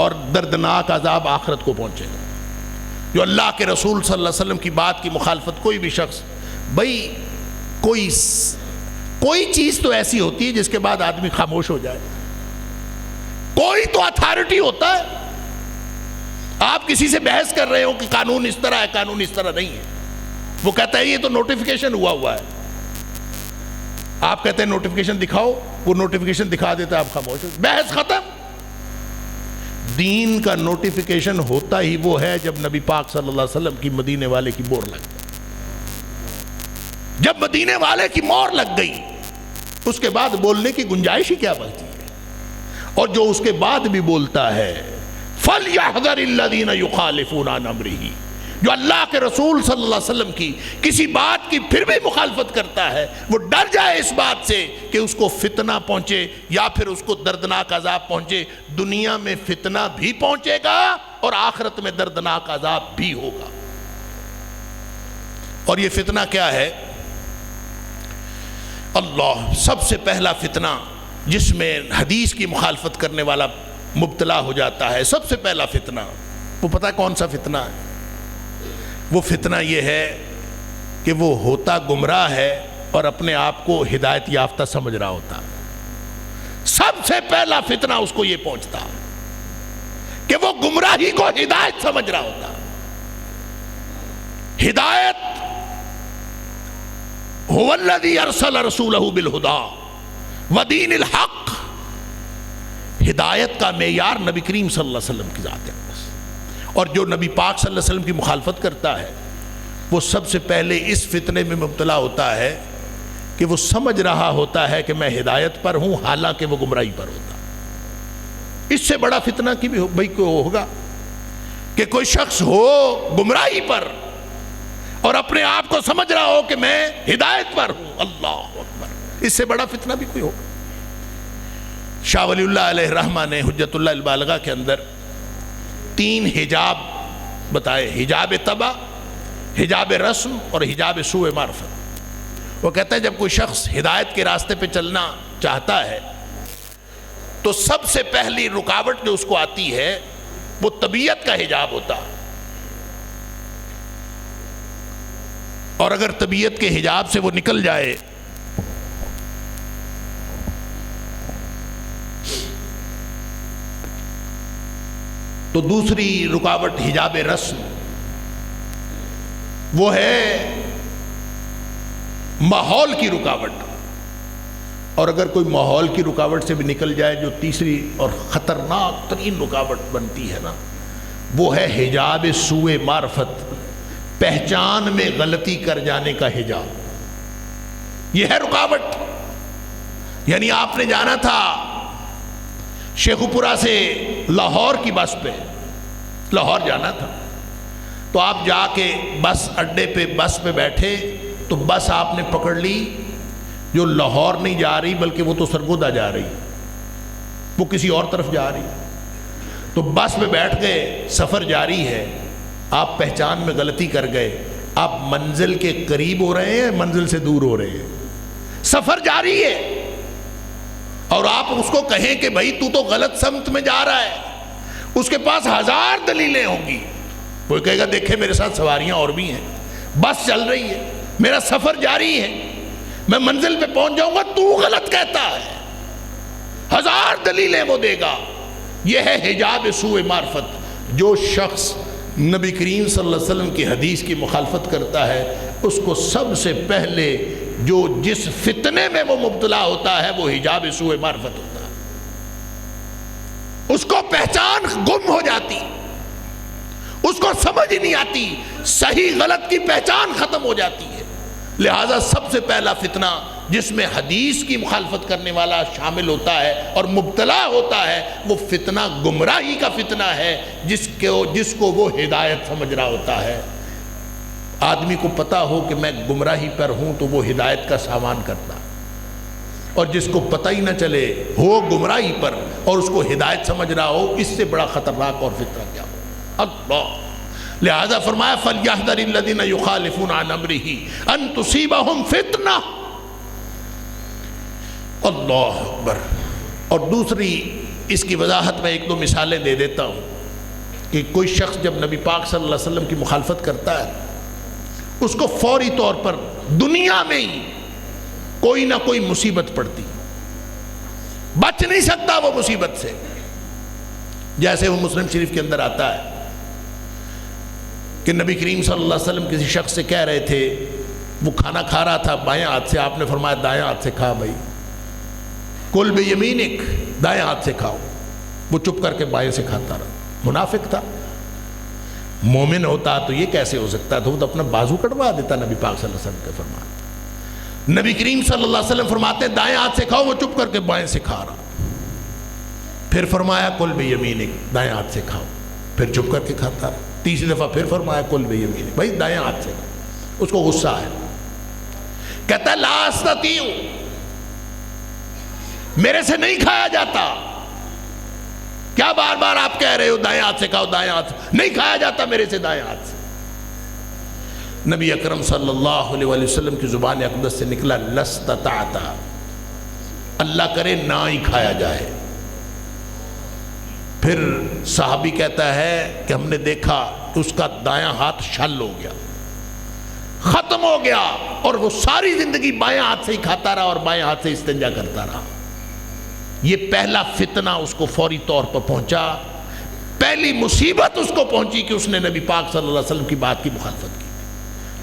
اور دردناک عذاب آخرت کو پہنچے گا. جو اللہ کے رسول صلی اللہ علیہ وسلم کی بات کی مخالفت، کوئی بھی شخص، بھائی کوئی چیز تو ایسی ہوتی ہے جس کے بعد آدمی خاموش ہو جائے. کوئی تو اتھارٹی ہوتا ہے. آپ کسی سے بحث کر رہے ہو کہ قانون اس طرح ہے، قانون اس طرح نہیں ہے، وہ کہتا ہے یہ تو نوٹیفیکیشن ہوا ہے. آپ کہتے ہیں نوٹیفیکیشن دکھاؤ، وہ نوٹیفیکیشن دکھا دیتا ہے، آپ خاموش، بحث ختم. دین کا نوٹیفیکیشن ہوتا ہی وہ ہے جب نبی پاک صلی اللہ علیہ وسلم کی مدینے والے کی بور لگتا ہے. جب مدینے والے کی مور لگ گئی اس کے بعد بولنے کی گنجائش ہی کیا بچتی ہے؟ اور جو اس کے بعد بھی بولتا ہے فَلْيَحْذَرِ الَّذِينَ يُخَالِفُونَ عَنْ أَمْرِهِ، جو اللہ کے رسول صلی اللہ علیہ وسلم کی کسی بات کی پھر بھی مخالفت کرتا ہے، وہ ڈر جائے اس بات سے کہ اس کو فتنہ پہنچے یا پھر اس کو دردناک عذاب پہنچے۔ دنیا میں فتنہ بھی پہنچے گا اور آخرت میں دردناک عذاب بھی ہوگا۔ اور یہ فتنہ کیا ہے؟ اللہ، سب سے پہلا فتنہ جس میں حدیث کی مخالفت کرنے والا مبتلا ہو جاتا ہے، سب سے پہلا فتنہ، وہ پتہ ہے کون سا فتنہ ہے؟ وہ فتنہ یہ ہے کہ وہ ہوتا گمراہ ہے اور اپنے آپ کو ہدایت یافتہ سمجھ رہا ہوتا۔ سب سے پہلا فتنہ اس کو یہ پہنچتا کہ وہ گمراہی کو ہدایت سمجھ رہا ہوتا۔ ہدایت هو الذی ارسل رسولہ بالہدی ودین الحق، ہدایت کا معیار نبی کریم صلی اللہ علیہ وسلم کی ذات ہے۔ اور جو نبی پاک صلی اللہ علیہ وسلم کی مخالفت کرتا ہے وہ سب سے پہلے اس فتنے میں مبتلا ہوتا ہے کہ وہ سمجھ رہا ہوتا ہے کہ میں ہدایت پر ہوں حالانکہ وہ گمراہی پر ہوتا۔ اس سے بڑا فتنہ کی بھی بھائی کوئی ہوگا کہ کوئی شخص ہو گمراہی پر اور اپنے آپ کو سمجھ رہا ہو کہ میں ہدایت پر ہوں۔ اللہ اکبر، اس سے بڑا فتنہ بھی کوئی ہوگا؟ شاہ ولی اللہ علیہ الرحمہ نے حجت اللہ البالغہ کے اندر 3 حجاب بتائے، حجاب طبع، حجاب رسم اور حجاب سوء معرفت۔ وہ کہتا ہے جب کوئی شخص ہدایت کے راستے پہ چلنا چاہتا ہے تو سب سے پہلی رکاوٹ جو اس کو آتی ہے وہ طبیعت کا حجاب ہوتا، اور اگر طبیعت کے حجاب سے وہ نکل جائے تو دوسری رکاوٹ حجاب رسم، وہ ہے ماحول کی رکاوٹ، اور اگر کوئی ماحول کی رکاوٹ سے بھی نکل جائے جو تیسری اور خطرناک ترین رکاوٹ بنتی ہے نا، وہ ہے حجاب سوء معرفت، پہچان میں غلطی کر جانے کا حجاب۔ یہ ہے رکاوٹ۔ یعنی آپ نے جانا تھا شیخو پورہ سے لاہور کی بس پہ، لاہور جانا تھا، تو آپ جا کے بس اڈے پہ بس پہ بیٹھے تو بس آپ نے پکڑ لی جو لاہور نہیں جا رہی بلکہ وہ تو سرگودا جا رہی، وہ کسی اور طرف جا رہی، تو بس میں بیٹھ گئے، سفر جاری ہے، آپ پہچان میں غلطی کر گئے، آپ منزل کے قریب ہو رہے ہیں، منزل سے دور ہو رہے ہیں، سفر جاری ہے، اور آپ اس کو کہیں کہ بھائی تو غلط سمت میں جا رہا ہے، اس کے پاس 1000 دلیلیں ہوں گی، وہ کہے گا دیکھیں میرے ساتھ سواریاں اور بھی ہیں، بس چل رہی ہے، میرا سفر جاری ہے، میں منزل پہ پہنچ جاؤں گا، تو غلط کہتا ہے، 1000 دلیلیں وہ دے گا۔ یہ ہے حجاب سوء معرفت۔ جو شخص نبی کریم صلی اللہ علیہ وسلم کی حدیث کی مخالفت کرتا ہے اس کو سب سے پہلے جو جس فتنے میں وہ مبتلا ہوتا ہے وہ حجاب سوء معرفت ہوتا ہے، اس کو پہچان گم ہو جاتی، اس کو سمجھ ہی نہیں آتی، صحیح غلط کی پہچان ختم ہو جاتی ہے۔ لہٰذا سب سے پہلا فتنہ جس میں حدیث کی مخالفت کرنے والا شامل ہوتا ہے اور مبتلا ہوتا ہے وہ فتنہ گمراہی کا فتنہ ہے، جس کو وہ ہدایت سمجھ رہا ہوتا ہے۔ آدمی کو پتا ہو کہ میں گمراہی پر ہوں تو وہ ہدایت کا سامان کرتا، اور جس کو پتہ ہی نہ چلے ہو گمراہی پر اور اس کو ہدایت سمجھ رہا ہو، اس سے بڑا خطرناک اور فتنہ کیا ہو؟ اللہ، لہذا فرمایا فَلْيَحْذَرِ الَّذِينَ يُخَالِفُونَ عَنْ أَمْرِهِ أَن تُصِيبَهُمْ فِتْنَةٌ۔ اللہ اکبر۔ اور دوسری اس کی وضاحت میں 1-2 مثالیں دے دیتا ہوں کہ کوئی شخص جب نبی پاک صلی اللہ علیہ وسلم کی مخالفت کرتا ہے اس کو فوری طور پر دنیا میں ہی کوئی نہ کوئی مصیبت پڑتی، بچ نہیں سکتا وہ مصیبت سے۔ جیسے وہ مسلم شریف کے اندر آتا ہے کہ نبی کریم صلی اللہ علیہ وسلم کسی شخص سے کہہ رہے تھے، وہ کھانا کھا رہا تھا بائیں ہاتھ سے، آپ نے فرمایا دائیں ہاتھ سے کھا بھائی، کل بیمینک، دائیں ہاتھ سے کھاؤ، وہ چپ کر کے بائیں سے کھاتا رہا۔ منافق تھا، مومن ہوتا تو یہ کیسے ہو سکتا تھا، وہ تو اپنا بازو کٹوا دیتا نبی پاک صلی اللہ علیہ وسلم کے فرمان۔ نبی کریم صلی اللہ علیہ وسلم فرماتے ہیں دائیں ہاتھ سے کھاؤ، وہ چپ کر کے بائیں سے کھا رہا. پھر فرمایا کل بیمینک، دائیں ہاتھ سے کھاؤ، پھر چپ کر کے کھاتا رہا. تیسری دفعہ پھر فرمایا کل بیمینک، بھائی دائیں ہاتھ سے کھاؤ. اس کو غصہ ہے، کہتا ہے لا استطیع، میرے سے نہیں کھایا جاتا. کیا بار بار آپ کہہ رہے ہو دائیں ہاتھ سے کھاؤ، دائیں ہاتھ سے؟ نہیں کھایا جاتا میرے سے دائیں ہاتھ سے. نبی اکرم صلی اللہ علیہ وسلم کی زبان اقدس سے نکلا لستطعت، اللہ کرے نہ ہی کھایا جائے. پھر صحابی کہتا ہے کہ ہم نے دیکھا کہ اس کا دایاں ہاتھ شل ہو گیا، ختم ہو گیا، اور وہ ساری زندگی بائیں ہاتھ سے ہی کھاتا رہا اور بائیں ہاتھ سے استنجا کرتا رہا. یہ پہلا فتنہ اس کو فوری طور پر پہنچا، پہلی مصیبت اس کو پہنچی کہ اس نے نبی پاک صلی اللہ علیہ وسلم کی بات کی مخالفت کی.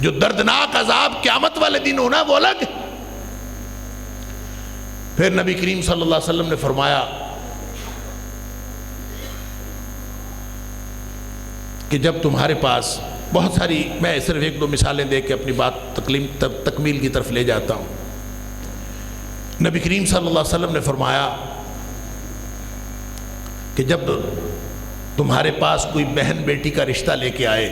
جو دردناک عذاب قیامت والے دن ہونا وہ الگ. پھر نبی کریم صلی اللہ علیہ وسلم نے فرمایا کہ جب تمہارے پاس بہت ساری، میں صرف ایک دو مثالیں دے کے اپنی بات تکمیل کی طرف لے جاتا ہوں. نبی کریم صلی اللہ علیہ وسلم نے فرمایا کہ جب تمہارے پاس کوئی بہن بیٹی کا رشتہ لے کے آئے،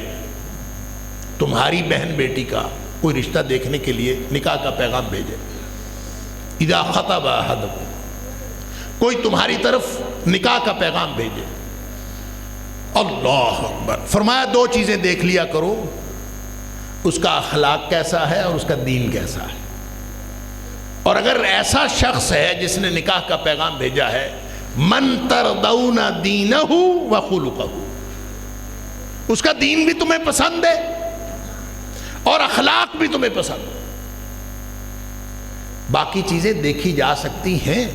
تمہاری بہن بیٹی کا کوئی رشتہ دیکھنے کے لیے نکاح کا پیغام بھیجے، اذا خطب احدکم، کوئی تمہاری طرف نکاح کا پیغام بھیجے، اللہ اکبر، فرمایا دو چیزیں دیکھ لیا کرو، اس کا اخلاق کیسا ہے اور اس کا دین کیسا ہے. اور اگر ایسا شخص ہے جس نے نکاح کا پیغام بھیجا ہے، من ترضون دینہ وخلقہ، اس کا دین بھی تمہیں پسند ہے اور اخلاق بھی تمہیں پسند ہے. باقی چیزیں دیکھی جا سکتی ہیں،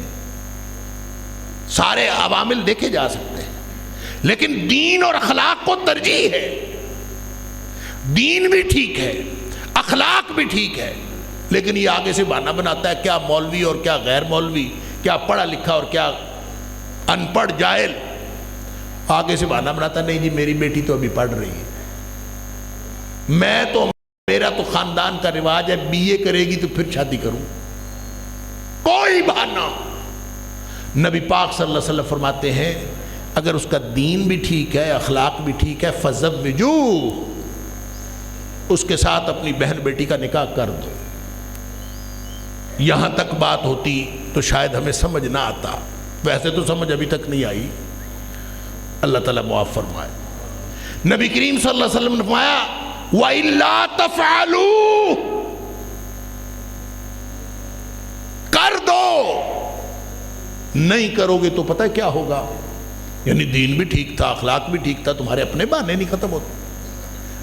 سارے عوامل دیکھے جا سکتے ہیں، لیکن دین اور اخلاق کو ترجیح ہے. دین بھی ٹھیک ہے، اخلاق بھی ٹھیک ہے، لیکن یہ آگے سے بہانہ بناتا ہے کیا مولوی اور کیا غیر مولوی، کیا پڑھا لکھا اور کیا ان پڑھ جاہل. آگے سے بہانہ بناتا ہے نہیں جی میری بیٹی تو ابھی پڑھ رہی ہے، میرا تو خاندان کا رواج ہے بی اے کرے گی تو پھر شادی کروں. کوئی بہانہ. نبی پاک صلی اللہ علیہ وسلم فرماتے ہیں اگر اس کا دین بھی ٹھیک ہے، اخلاق بھی ٹھیک ہے، فزوجوہ، اس کے ساتھ اپنی بہن بیٹی کا نکاح کر دو. یہاں تک بات ہوتی تو شاید ہمیں سمجھ نہ آتا، ویسے تو سمجھ ابھی تک نہیں آئی، اللہ تعالیٰ معاف فرمائے. نبی کریم صلی اللہ علیہ وسلم نے فرمایا وَإِلَّا تَفْعَلُوا، کر دو، نہیں کرو گے تو پتہ کیا ہوگا. یعنی دین بھی ٹھیک تھا، اخلاق بھی ٹھیک تھا، تمہارے اپنے بہانے نہیں ختم ہوتے.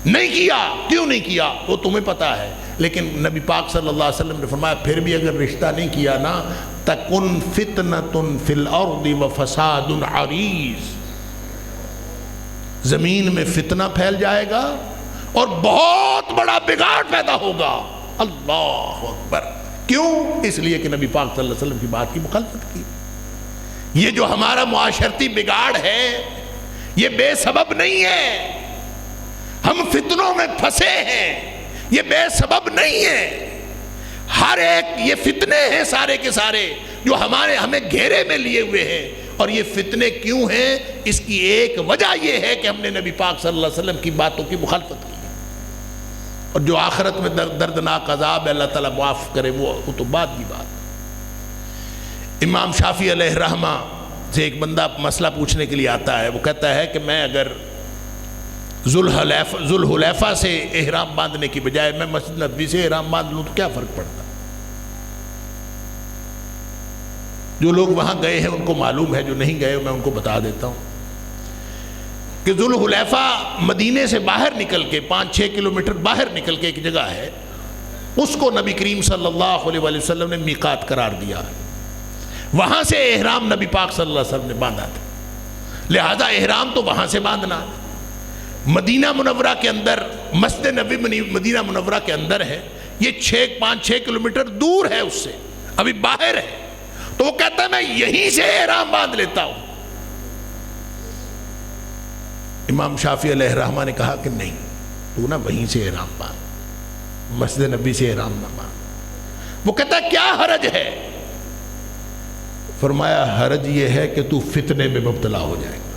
نہیں کیا، کیوں نہیں کیا وہ تمہیں پتا ہے، لیکن نبی پاک صلی اللہ علیہ وسلم نے فرمایا پھر بھی اگر رشتہ نہیں کیا نا تَكُنْ فِتْنَةٌ فِي الْأَرْضِ وَفَسَادٌ عَرِيضٌ، زمین میں فتنہ پھیل جائے گا اور بہت بڑا بگاڑ پیدا ہوگا. اللہ اکبر. کیوں؟ اس لیے کہ نبی پاک صلی اللہ علیہ وسلم کی بات کی مخالفت کی. یہ جو ہمارا معاشرتی بگاڑ ہے یہ بے سبب نہیں ہے، ہم فتنوں میں پھنسے ہیں، یہ بے سبب نہیں ہے. ہر ایک یہ فتنے ہیں سارے کے سارے جو ہمیں گھیرے میں لیے ہوئے ہیں. اور یہ فتنے کیوں ہیں؟ اس کی ایک وجہ یہ ہے کہ ہم نے نبی پاک صلی اللہ علیہ وسلم کی باتوں کی مخالفت کی. اور جو آخرت میں دردناک عذاب ہے اللہ تعالیٰ معاف کرے وہ تو بعد کی بات. امام شافعی علیہ الرحمہ سے ایک بندہ مسئلہ پوچھنے کے لیے آتا ہے. وہ کہتا ہے کہ میں اگر ذوالحلیفہ سے احرام باندھنے کی بجائے میں مسجد نبوی سے احرام باندھ لوں تو کیا فرق پڑتا؟ جو لوگ وہاں گئے ہیں ان کو معلوم ہے، جو نہیں گئے میں ان کو بتا دیتا ہوں کہ ذوالحلیفہ مدینے سے باہر نکل کے 5-6 کلومیٹر باہر نکل کے ایک جگہ ہے، اس کو نبی کریم صلی اللہ علیہ وآلہ وسلم نے میقات قرار دیا. وہاں سے احرام نبی پاک صلی اللہ علیہ وسلم نے باندھا تھا، لہذا احرام تو وہاں سے باندھنا. مدینہ منورہ کے اندر مسجد نبوی مدینہ منورہ کے اندر ہے، یہ 5-6 کلومیٹر دور ہے، اس سے ابھی باہر ہے. تو وہ کہتا ہے میں یہیں سے احرام باندھ لیتا ہوں. امام شافعی علیہ الرحمہ نے کہا کہ نہیں، تو نا وہیں سے احرام باندھ، مسجد نبی سے احرام نہ باندھ. وہ کہتا ہے کیا حرج ہے؟ فرمایا حرج یہ ہے کہ تو فتنے میں مبتلا ہو جائے گا،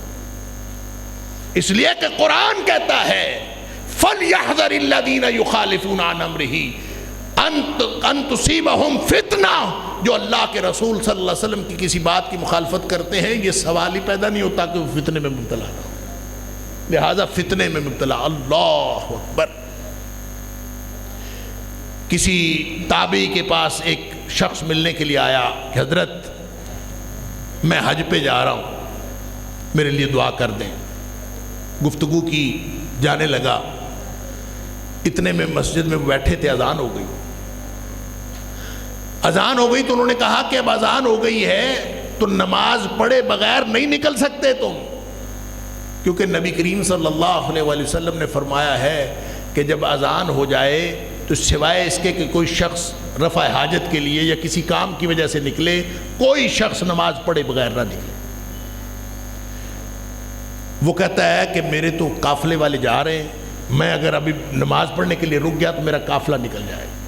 اس لیے کہ قرآن کہتا ہے فَلْيَحْذَرِ الَّذِينَ يُخَالِفُونَ عَنْ أَمْرِهِ أَن تُصِيبَهُمْ فِتْنَةٌ۔ جو اللہ کے رسول صلی اللہ علیہ وسلم کی کسی بات کی مخالفت کرتے ہیں، یہ سوال ہی پیدا نہیں ہوتا کہ وہ فتنے میں مبتلا نہ ہو، لہذا فتنے میں مبتلا۔ اللہ اکبر۔ کسی تابعی کے پاس ایک شخص ملنے کے لیے آیا کہ حضرت میں حج پہ جا رہا ہوں، میرے لیے دعا کر دیں۔ گفتگو کی، جانے لگا، اتنے میں مسجد میں بیٹھے تھے، اذان ہو گئی۔ اذان ہو گئی تو انہوں نے کہا کہ اب اذان ہو گئی ہے تو نماز پڑھے بغیر نہیں نکل سکتے تم، کیونکہ نبی کریم صلی اللہ علیہ وآلہ وسلم نے فرمایا ہے کہ جب اذان ہو جائے تو سوائے اس کے کہ کوئی شخص رفع حاجت کے لیے یا کسی کام کی وجہ سے نکلے، کوئی شخص نماز پڑھے بغیر نہ نکلے۔ وہ کہتا ہے کہ میرے تو قافلے والے جا رہے ہیں، میں اگر ابھی نماز پڑھنے کے لیے رک گیا تو میرا قافلہ نکل جائے گا۔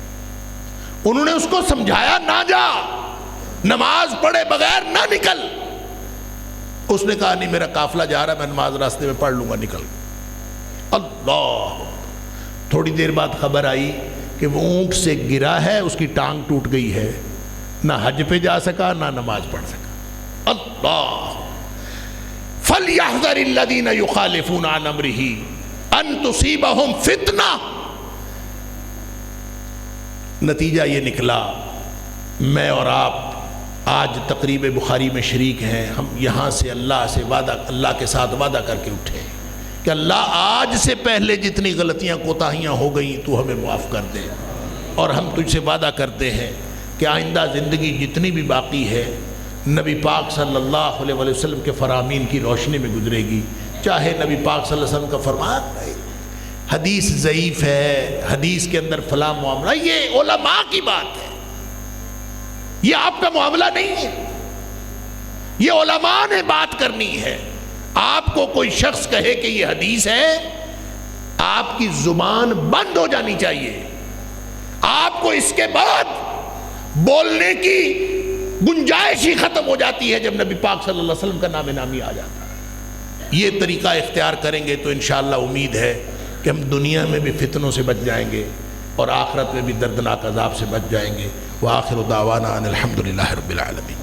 انہوں نے اس کو سمجھایا نہ جا، نماز پڑھے بغیر نہ نکل۔ اس نے کہا نہیں، میرا قافلہ جا رہا ہے، میں نماز راستے میں پڑھ لوں گا، نکل۔ اللہ! تھوڑی دیر بعد خبر آئی کہ وہ اونٹ سے گرا ہے، اس کی ٹانگ ٹوٹ گئی ہے، نہ حج پہ جا سکا نہ نماز پڑھ سکا۔ اللہ! فَلْيَحْذَرِ الَّذِينَ يُخَالِفُونَ عَنْ أَمْرِهِ أَن تُصِيبَهُمْ فِتْنَةٌ۔ نتیجہ یہ نکلا، میں اور آپ آج تقریب بخاری میں شریک ہیں، ہم یہاں سے اللہ کے ساتھ وعدہ کر کے اٹھے کہ اللہ آج سے پہلے جتنی غلطیاں کوتاہیاں ہو گئیں تو ہمیں معاف کر دے، اور ہم تجھ سے وعدہ کرتے ہیں کہ آئندہ زندگی جتنی بھی باقی ہے نبی پاک صلی اللہ علیہ وسلم کے فرامین کی روشنی میں گزرے گی، چاہے نبی پاک صلی اللہ علیہ وسلم کا فرمان حدیث ضعیف ہے، حدیث کے اندر فلاں معاملہ، یہ علماء کی بات ہے، یہ آپ کا معاملہ نہیں ہے، یہ علماء نے بات کرنی ہے۔ آپ کو کوئی شخص کہے کہ یہ حدیث ہے، آپ کی زبان بند ہو جانی چاہیے، آپ کو اس کے بعد بولنے کی گنجائش ہی ختم ہو جاتی ہے جب نبی پاک صلی اللہ علیہ وسلم کا نام نامی آ جاتا ہے۔ یہ طریقہ اختیار کریں گے تو انشاءاللہ امید ہے کہ ہم دنیا میں بھی فتنوں سے بچ جائیں گے اور آخرت میں بھی دردناک عذاب سے بچ جائیں گے۔ وآخر دعوانا ان الحمدللہ رب العالمین۔